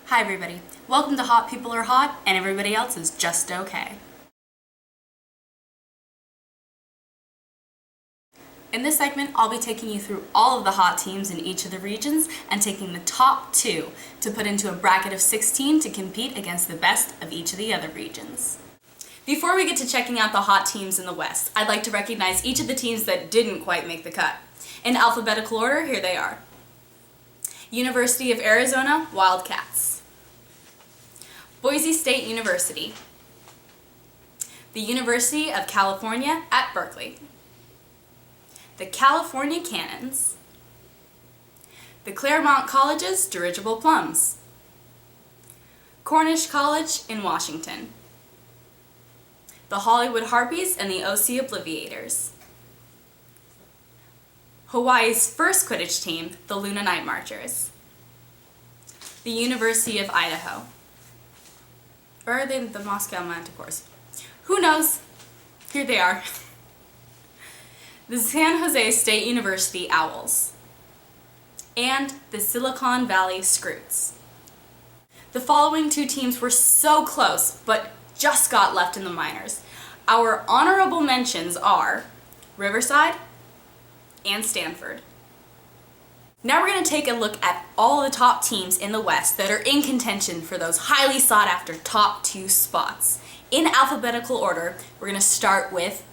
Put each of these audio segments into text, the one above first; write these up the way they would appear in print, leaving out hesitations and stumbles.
Hi everybody, welcome to Hot People Are Hot and Everybody Else is Just Okay. In this segment, I'll be taking you through all of the hot teams in each of the regions and taking the top 2 to put into a bracket of 16 to compete against the best of each of the other regions. Before we get to checking out the hot teams in the West, I'd like to recognize each of the teams that didn't quite make the cut. In alphabetical order, here they are. University of Arizona, Wildcats. Boise State University. The University of California at Berkeley. The California Cannons. The Claremont College's Dirigible Plums. Cornish College in Washington. The Hollywood Harpies and the OC Obliviators. Hawaii's first Quidditch team, the Luna Night Marchers. The University of Idaho. Or are they the Moscow Manticores? Who knows? Here they are. The San Jose State University Owls. And the Silicon Valley Scroots. The following 2 teams were so close, but just got left in the minors. Our honorable mentions are Riverside and Stanford. Now we're going to take a look at all the top teams in the West that are in contention for those highly sought after top 2 spots. In alphabetical order, we're going to start with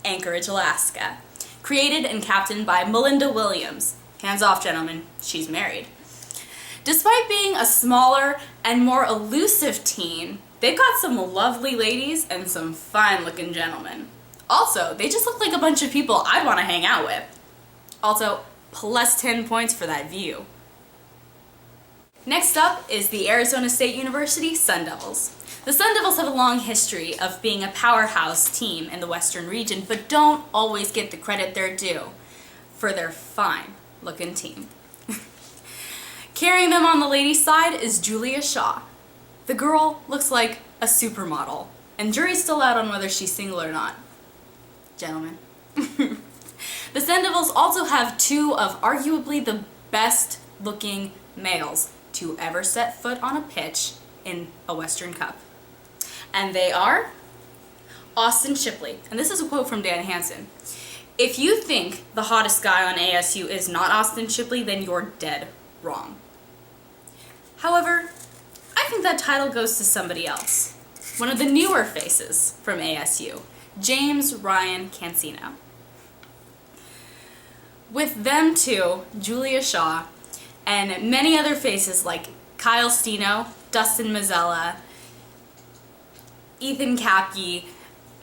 Anchorage, Alaska. Created and captained by Melinda Williams. Hands off, gentlemen, she's married. Despite being a smaller and more elusive team, they've got some lovely ladies and some fine looking gentlemen. Also, they just look like a bunch of people I'd want to hang out with. Also, plus 10 points for that view. Next up is the Arizona State University Sun Devils. The Sun Devils have a long history of being a powerhouse team in the Western region, but don't always get the credit they're due for their fine-looking team. Carrying them on the ladies' side is Julia Shaw. The girl looks like a supermodel, and jury's still out on whether she's single or not. Gentlemen. The Sun Devils also have 2 of arguably the best looking males to ever set foot on a pitch in a Western Cup. And they are Austin Shipley. And this is a quote from Dan Hansen. "If you think the hottest guy on ASU is not Austin Shipley, then you're dead wrong." However, I think that title goes to somebody else. One of the newer faces from ASU, James Ryan Cancino. With them too, Julia Shaw, and many other faces like Kyle Steno, Dustin Mazzella, Ethan Capke,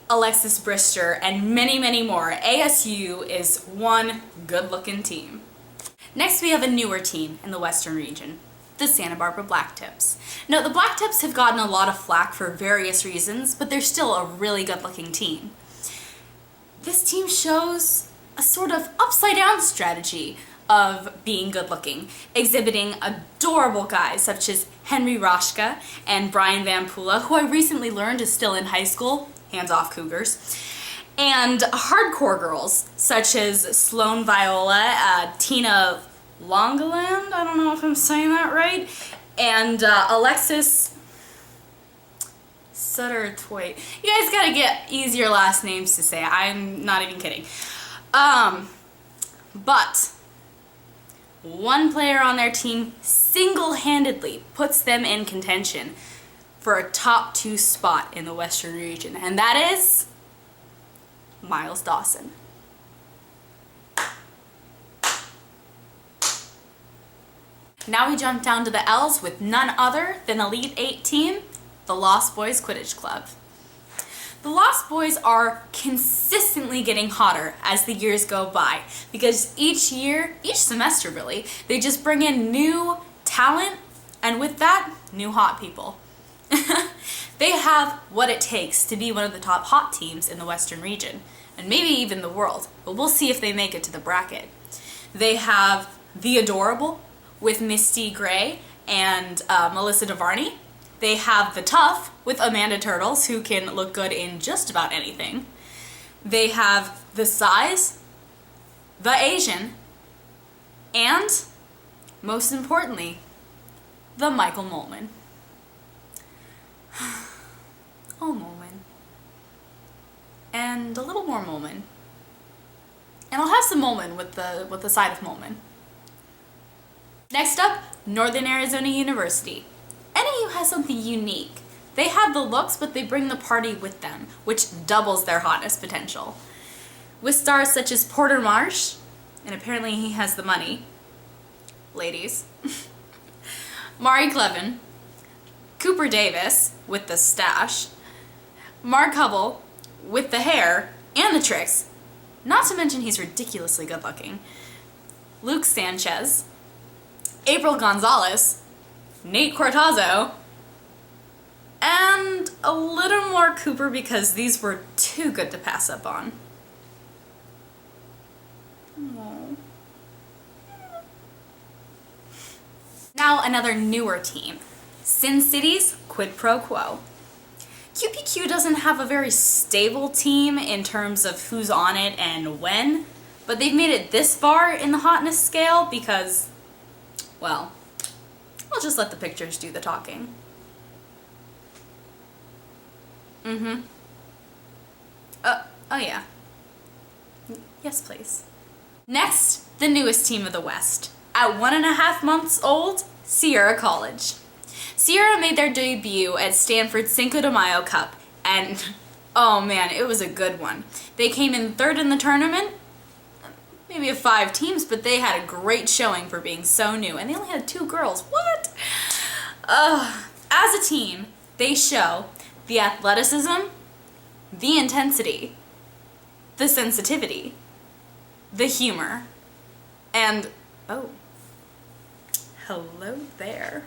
Alexis Brister, and many, many more, ASU is one good-looking team. Next, we have a newer team in the Western region, the Santa Barbara Blacktips. Now, the Blacktips have gotten a lot of flack for various reasons, but they're still a really good-looking team. This team shows a sort of upside-down strategy of being good-looking, exhibiting adorable guys such as Henry Roshka and Brian Van Pula, who I recently learned is still in high school, hands off Cougars, and hardcore girls such as Sloan Viola, Tina Longaland, I don't know if I'm saying that right, and Alexis Sutter Twait. You guys gotta get easier last names to say, I'm not even kidding. But one player on their team single-handedly puts them in contention for a top 2 spot in the Western region, and that is Miles Dawson. Now we jump down to the L's with none other than Elite 8 team, the Lost Boys Quidditch Club. The Lost Boys are consistently getting hotter as the years go by because each year, each semester really, they just bring in new talent and with that, new hot people. They have what it takes to be one of the top hot teams in the Western region and maybe even the world, but we'll see if they make it to the bracket. They have The Adorable with Misty Gray and Melissa DeVarney. They have The Tough with Amanda Turtles, who can look good in just about anything. They have The Size, The Asian, and most importantly, the Michael Molman. Oh, Moment. And a little more Moment. And I'll have some Moment with the side of Moment. Next up, Northern Arizona University. NAU has something unique. They have the looks, but they bring the party with them, which doubles their hotness potential. With stars such as Porter Marsh, and apparently he has the money, ladies, Mari Clevin, Cooper Davis with the stash, Mark Hubble with the hair and the tricks, not to mention he's ridiculously good looking, Luke Sanchez, April Gonzalez, Nate Cortazzo, and a little more Cooper because these were too good to pass up on. Aww. Now another newer team, Sin City's Quid Pro Quo. QPQ doesn't have a very stable team in terms of who's on it and when, but they've made it this far in the hotness scale because, well, I'll just let the pictures do the talking. Oh yeah. Yes, please. Next, the newest team of the West. At 1.5 months old, Sierra College. Sierra made their debut at Stanford's Cinco de Mayo Cup, and oh man, it was a good one. They came in third in the tournament, maybe of 5 teams, but they had a great showing for being so new, and they only had 2 girls. What? As a team, they show the athleticism, the intensity, the sensitivity, the humor, and, oh, hello there.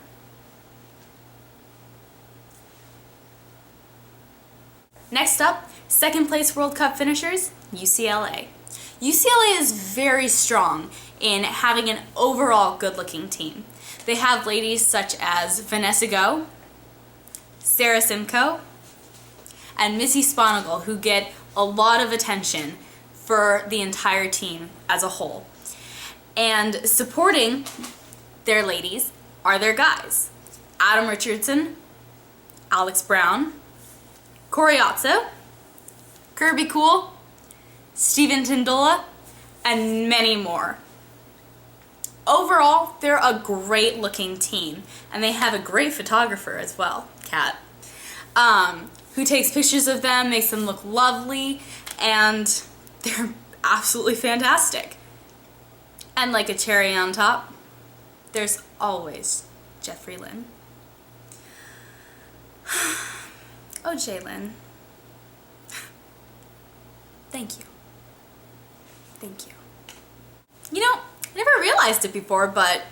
Next up, second place World Cup finishers, UCLA. UCLA is very strong in having an overall good-looking team. They have ladies such as Vanessa Go, Sarah Simcoe, and Missy Sponigal, who get a lot of attention for the entire team as a whole. And supporting their ladies are their guys. Adam Richardson, Alex Brown, Corey Otso, Kirby Cool, Steven Tindula, and many more. Overall, they're a great looking team, and they have a great photographer as well, Kat, who takes pictures of them, makes them look lovely, and they're absolutely fantastic. And like a cherry on top, there's always Jeffrey Lynn. Oh, Jalen. Thank you. Thank you. You know, I never realized it before, but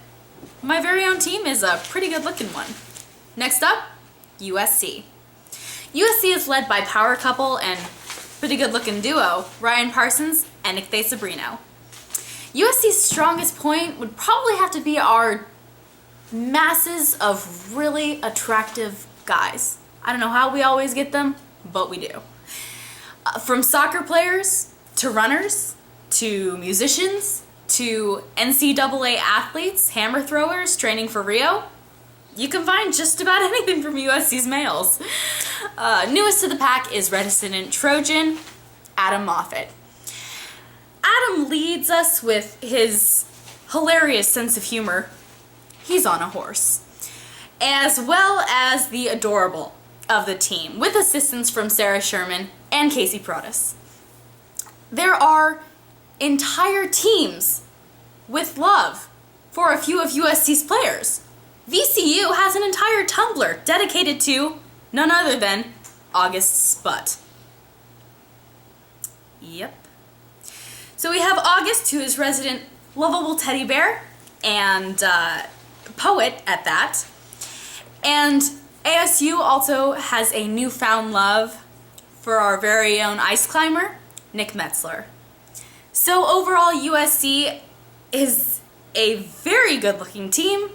my very own team is a pretty good looking one. Next up, USC. USC is led by power couple and pretty good looking duo, Ryan Parsons and Nick Sabrino. USC's strongest point would probably have to be our masses of really attractive guys. I don't know how we always get them, but we do. From soccer players, to runners, to musicians, to NCAA athletes, hammer throwers training for Rio, you can find just about anything from USC's males. Newest to the pack is resident Trojan, Adam Moffat. Adam leads us with his hilarious sense of humor. He's on a horse. As well as the adorable of the team, with assistance from Sarah Sherman and Casey Protus. There are entire teams with love for a few of USC's players. VCU has an entire Tumblr dedicated to none other than August Sput. Yep. So we have August, who is resident lovable teddy bear and poet at that. And ASU also has a newfound love for our very own ice climber, Nick Metzler. So overall, USC is a very good-looking team,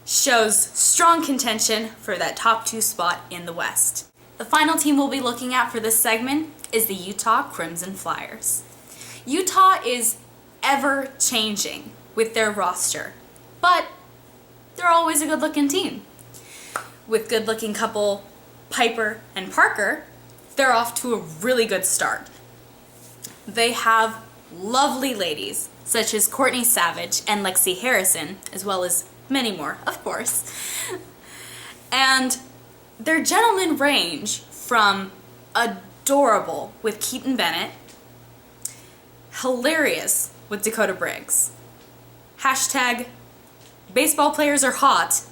shows strong contention for that top 2 spot in the West. The final team we'll be looking at for this segment is the Utah Crimson Flyers. Utah is ever changing with their roster, but they're always a good-looking team, with good-looking couple Piper and Parker, they're off to a really good start. They have lovely ladies, such as Courtney Savage and Lexi Harrison, as well as many more, of course. And their gentlemen range from adorable with Keaton Bennett, hilarious with Dakota Briggs, hashtag baseball players are hot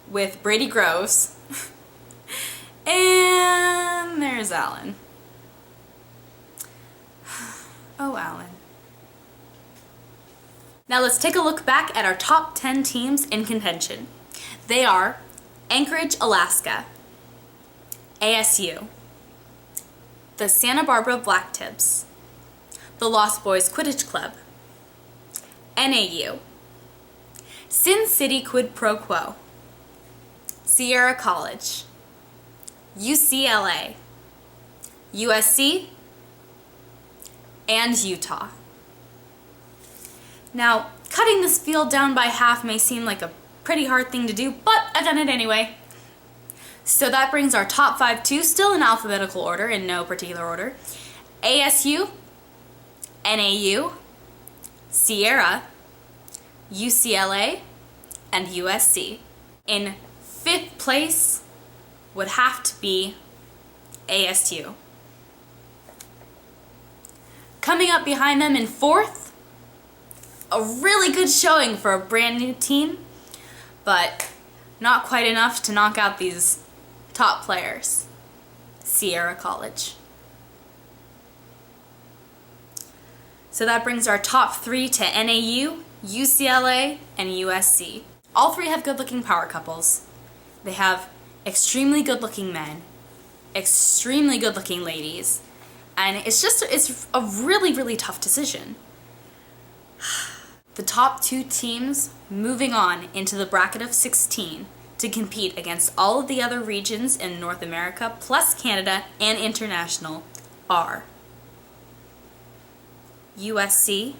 with Brady Groves, and there's Alan. Oh, Alan. Now let's take a look back at our top 10 teams in contention. They are Anchorage, Alaska, ASU, the Santa Barbara Black Tips, the Lost Boys Quidditch Club, NAU, Sin City Quid Pro Quo, Sierra College, UCLA, USC, and Utah. Now, cutting this field down by half may seem like a pretty hard thing to do, but I've done it anyway. So that brings our top 5 to, still in alphabetical order, in no particular order, ASU, NAU, Sierra, UCLA, and USC. In 5th place would have to be ASU. Coming up behind them in 4th, a really good showing for a brand new team, but not quite enough to knock out these top players, Sierra College. So that brings our top 3 to NAU, UCLA, and USC. All 3 have good-looking power couples. They have extremely good-looking men, extremely good-looking ladies, and it's a really, really tough decision. The top 2 teams moving on into the bracket of 16 to compete against all of the other regions in North America, plus Canada and international, are USC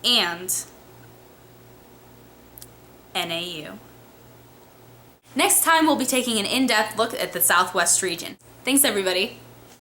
and NAU. Next time we'll be taking an in-depth look at the Southwest region. Thanks everybody.